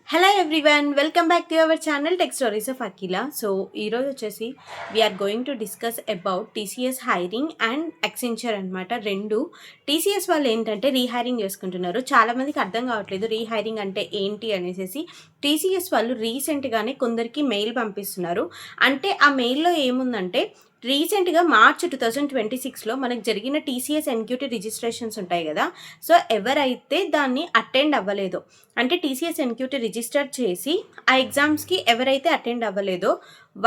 Hello everyone, welcome back to our channel tech stories of Akhila. So ఈరోజు వచ్చేసి we're going to discuss about TCS hiring and Accenture అనమాట. రెండు TCS వాళ్ళు ఏంటంటే రీహైరింగ్ చేసుకుంటున్నారు. చాలామందికి అర్థం కావట్లేదు రీహైరింగ్ అంటే ఏంటి అనేసి. టీసీఎస్ వాళ్ళు రీసెంట్గానే కొందరికి మెయిల్ పంపిస్తున్నారు. అంటే ఆ మెయిల్లో ఏముందంటే రీసెంట్గా మార్చ్ 2026లో మనకు జరిగిన టీసీఎస్ ఎన్క్యూటీ రిజిస్ట్రేషన్స్ ఉంటాయి కదా. సో ఎవరైతే దాన్ని అటెండ్ అవ్వలేదో, అంటే టీసీఎస్ ఎన్క్యూటీ రిజిస్టర్ చేసి ఆ ఎగ్జామ్స్కి ఎవరైతే అటెండ్ అవ్వలేదో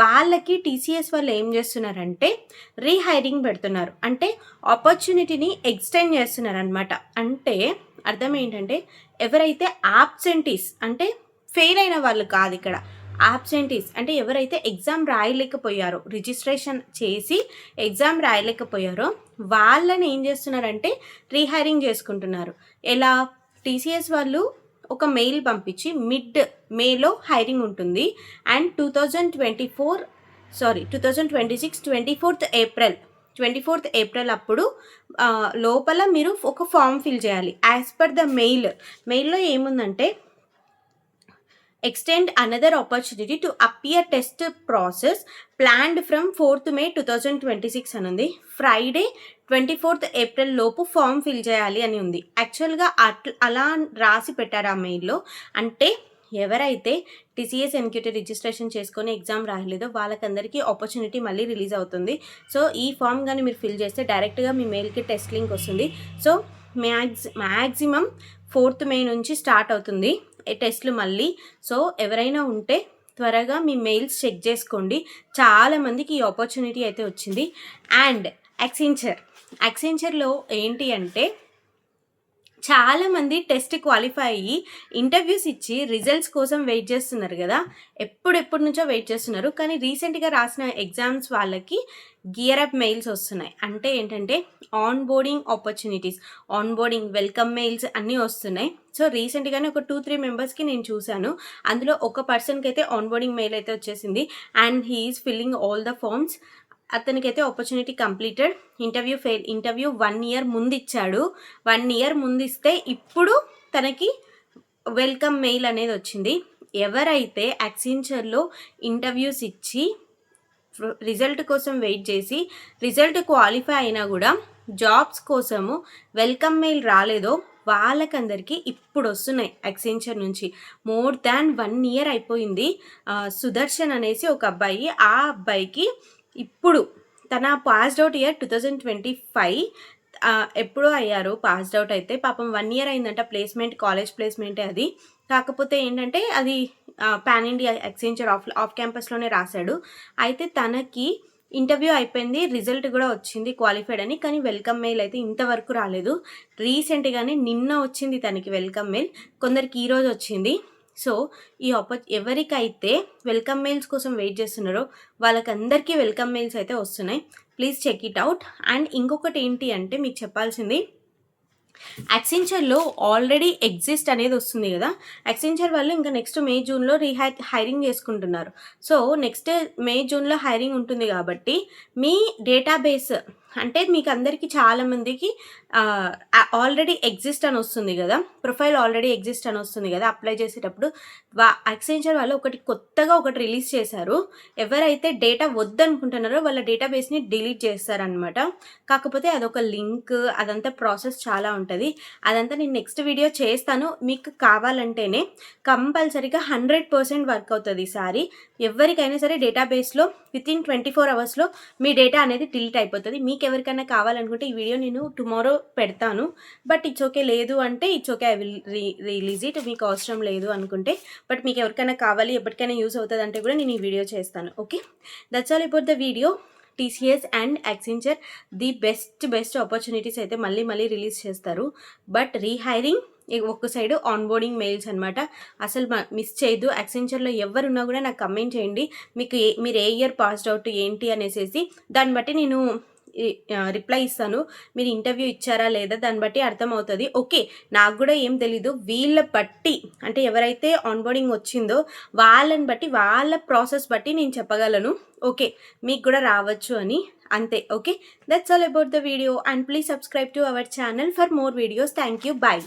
వాళ్ళకి టీసీఎస్ వాళ్ళు ఏం చేస్తున్నారంటే రీహైరింగ్ పెడుతున్నారు. అంటే ఆపర్చునిటీని ఎక్స్టెండ్ చేస్తున్నారు అనమాట. అంటే అర్థం ఏంటంటే ఎవరైతే ఆబ్సెంటీస్, అంటే ఫెయిల్ అయిన వాళ్ళు కాదు ఇక్కడ, ఆబ్సెంటీస్ అంటే ఎవరైతే ఎగ్జామ్ రాయలేకపోయారో, రిజిస్ట్రేషన్ చేసి ఎగ్జామ్ రాయలేకపోయారో వాళ్ళని ఏం చేస్తున్నారంటే రీహైరింగ్ చేసుకుంటున్నారు. ఎలా? టీసీఎస్ వాళ్ళు ఒక మెయిల్ పంపించి మిడ్ మేలో హైరింగ్ ఉంటుంది అండ్ 2026 24th ఏప్రిల్ అప్పుడు లోపల మీరు ఒక ఫామ్ ఫిల్ చేయాలి. యాజ్ పర్ ద మెయిల్లో ఏముందంటే extend another opportunity to appear test process planned from 4th May 2026 అని ఉంది. ఫ్రైడే 24th ఏప్రిల్ లోపు ఫామ్ ఫిల్ చేయాలి అని ఉంది. యాక్చువల్గా అలా రాసి పెట్టారు ఆ మెయిల్లో. అంటే ఎవరైతే టీసీఎస్ ఎన్క్యూటీ రిజిస్ట్రేషన్ చేసుకొని ఎగ్జామ్ రాయలేదో వాళ్ళకందరికీ ఆపర్చునిటీ మళ్ళీ రిలీజ్ అవుతుంది. సో ఈ ఫామ్ కానీ మీరు ఫిల్ చేస్తే డైరెక్ట్గా మీ మెయిల్కి టెస్ట్ లింక్ వస్తుంది. సో మ్యాక్సిమం 4th May నుంచి స్టార్ట్ అవుతుంది టెస్ట్లు మళ్ళీ. సో ఎవరైనా ఉంటే త్వరగా మీ మెయిల్స్ చెక్ చేసుకోండి. చాలామందికి ఈ ఆపర్చునిటీ అయితే వచ్చింది. అండ్ ఎక్సెంచర్లో ఏంటి అంటే చాలామంది టెస్ట్ క్వాలిఫై అయ్యి ఇంటర్వ్యూస్ ఇచ్చి రిజల్ట్స్ కోసం వెయిట్ చేస్తున్నారు కదా. ఎప్పటి నుంచో వెయిట్ చేస్తున్నారు. కానీ రీసెంట్గా రాసిన ఎగ్జామ్స్ వాళ్ళకి గియర్ అప్ మెయిల్స్ వస్తున్నాయి. అంటే ఏంటంటే on boarding opportunities, on boarding welcome mails అన్నీ వస్తున్నాయి. సో రీసెంట్గానే ఒక 2-3 మెంబర్స్కి నేను చూశాను. అందులో ఒక పర్సన్కి అయితే ఆన్ బోర్డింగ్ మెయిల్ అయితే వచ్చేసింది and he is filling all the forms. అతనికైతే ఆపర్చునిటీ కంప్లీటెడ్. ఇంటర్వ్యూ 1 year ముందు ఇచ్చాడు. 1 year ముందు ఇస్తే ఇప్పుడు తనకి వెల్కమ్ మెయిల్ అనేది వచ్చింది. ఎవరైతే యాక్సెంచర్లో ఇంటర్వ్యూస్ ఇచ్చి రిజల్ట్ కోసం వెయిట్ చేసి రిజల్ట్ క్వాలిఫై అయినా కూడా జాబ్స్ కోసము వెల్కమ్ మెయిల్ రాలేదో వాళ్ళకందరికీ ఇప్పుడు వస్తున్నాయి యాక్సెంచర్ నుంచి. మోర్ దాన్ 1 year అయిపోయింది. సుదర్శన్ అనేసి ఒక అబ్బాయి, ఆ అబ్బాయికి ఇప్పుడు తన పాస్డ్ అవుట్ ఇయర్ 2025 ఎప్పుడో అయ్యారు పాస్డ్ అవుట్. అయితే పాపం 1 year అయిందంట. కాలేజ్ ప్లేస్మెంటే అది. కాకపోతే ఏంటంటే అది పాన్ ఇండియా ఎక్సెంచర్ ఆఫ్ క్యాంపస్లోనే రాశాడు. అయితే తనకి ఇంటర్వ్యూ అయిపోయింది, రిజల్ట్ కూడా వచ్చింది క్వాలిఫైడ్ అని. కానీ వెల్కమ్ మెయిల్ అయితే ఇంతవరకు రాలేదు. రీసెంట్గానే నిన్న వచ్చింది తనకి వెల్కమ్ మెయిల్. కొందరికి ఈరోజు వచ్చింది. సో ఎవరికైతే వెల్కమ్ మెయిల్స్ కోసం వెయిట్ చేస్తున్నారో వాళ్ళకందరికీ వెల్కమ్ మెయిల్స్ అయితే వస్తున్నాయి. Please check it out. And ఇంకొకటి ఏంటి అంటే మీకు చెప్పాల్సింది, యాక్సెంచర్లో ఆల్రెడీ ఎగ్జిస్ట్ అనేది వస్తుంది కదా. యాక్సెంచర్ వాళ్ళు ఇంకా నెక్స్ట్ మే జూన్లో హైరింగ్ చేసుకుంటున్నారు. సో నెక్స్ట్ మే జూన్లో హైరింగ్ ఉంటుంది కాబట్టి మీ డేటాబేస్, అంటే మీకు అందరికీ చాలామందికి ఆల్రెడీ ఎగ్జిస్ట్ అని వస్తుంది కదా, ప్రొఫైల్ ఆల్రెడీ ఎగ్జిస్ట్ అని వస్తుంది కదా అప్లై చేసేటప్పుడు. యాక్సెంచర్ వాళ్ళు కొత్తగా ఒకటి రిలీజ్ చేశారు. ఎవరైతే డేటా వద్దనుకుంటున్నారో వాళ్ళ డేటాబేస్ని డిలీట్ చేస్తారనమాట. కాకపోతే అదొక లింక్, అదంతా ప్రాసెస్ చాలా ఉంటుంది. అదంతా నేను నెక్స్ట్ వీడియో చేస్తాను. మీకు కావాలంటేనే కంపల్సరీగా 100% వర్క్ అవుతుంది ఈసారి. ఎవరికైనా సరే డేటాబేస్లో వితిన్ 24 hours మీ డేటా అనేది డిలీట్ అయిపోతుంది. మీకు ఎవరికైనా కావాలనుకుంటే ఈ వీడియో నేను టుమారో పెడతాను. బట్ ఇట్స్ ఓకే, లేదు అంటే it's okay, I will release it. మీకు అవసరం లేదు అనుకుంటే. బట్ మీకు ఎవరికైనా కావాలి, ఎప్పటికైనా యూస్ అవుతుంది అంటే కూడా నేను ఈ వీడియో చేస్తాను. Okay, that's all about the video. TCS and Accenture the best opportunities అయితే మళ్ళీ రిలీజ్ చేస్తారు. బట్ రీహైరింగ్ ఒక్క సైడ్ ఆన్ బోర్డింగ్ మెయిల్స్ అనమాట. అసలు మిస్ చేయొద్దు. యాక్సెంచర్లో ఎవరున్నా కూడా నాకు కమెంట్ చేయండి. మీరు ఏ ఇయర్ పాస్డ్ అవుట్ ఏంటి అనేసి, దాన్ని బట్టి నేను రిప్లై ఇస్తాను. మీరు ఇంటర్వ్యూ ఇచ్చారా లేదా దాన్ని బట్టి అర్థమవుతుంది. ఓకే, నాకు కూడా ఏం తెలీదు. వీళ్ళ బట్టి, అంటే ఎవరైతే ఆన్ బోర్డింగ్ వచ్చిందో వాళ్ళని బట్టి, వాళ్ళ ప్రాసెస్ బట్టి నేను చెప్పగలను. ఓకే, మీకు కూడా రావచ్చు అని, అంతే. Okay, that's all about the video and please subscribe to our channel for more videos. Thank you. Bye.